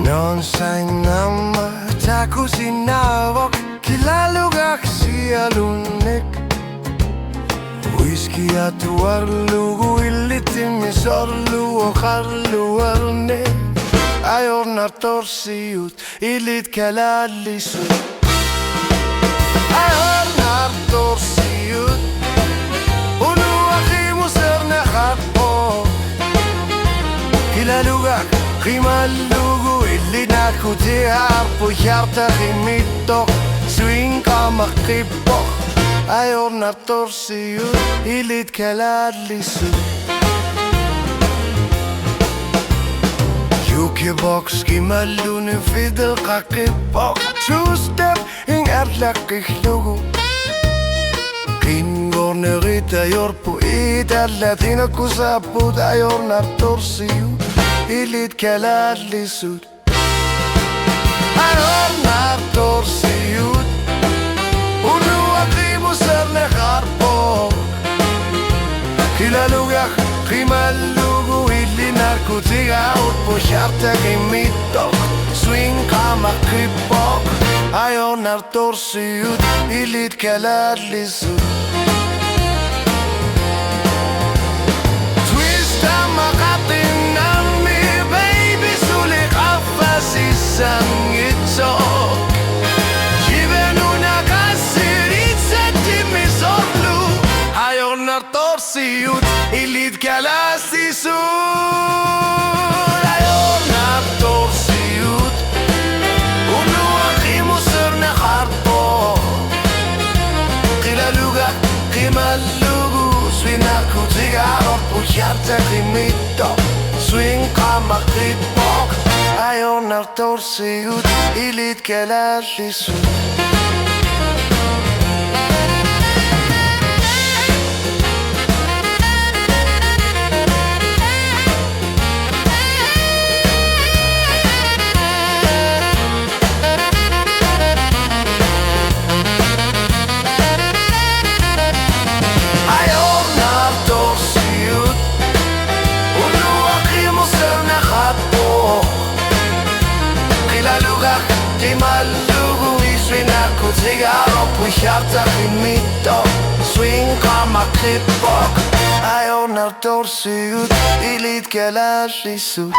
Non sai nama taku sinavok kilalugak sialunek Whisky atuarlugu illitimi sorlu okarlu arne Ayornar torsiut illit kalallisut Ayornar torsiut ulu akhimu serne khatpo Kilalugak khimallugu illit nakuti arpu hjarta khimittok Swinga makkipok Ayornar torsiut illit kalallisut Jukebox kimalluni fidel kakipok Two-step ing erlakiklugu Kingornerita jorpu itallatina kusaput Ayornar torsiut illit kalallisut Ayornar torsiut ulu akhimu serne khatpo Kilalugak khimallugu illi narkotika utpu hjarta khimittok Swinga makkipok Ayornar torsiut illit kalallisut Twista maqatin nammi baby suli qaffasissan gitsok Jibenuna kassiritsettimmi sorlu Ayornar torsiut illit kalallisut Ayornar torsiut ulu akhimu serne khatpo Kilalugak khimallugu swinakutika orpu hjarta khimittok Swinga makkipok Ayornar torsiut illit kalallisut Khimallugu iswinakutika orpu hjarta khimittok Swinga makkipok Ayornar torsiut illit kalallisut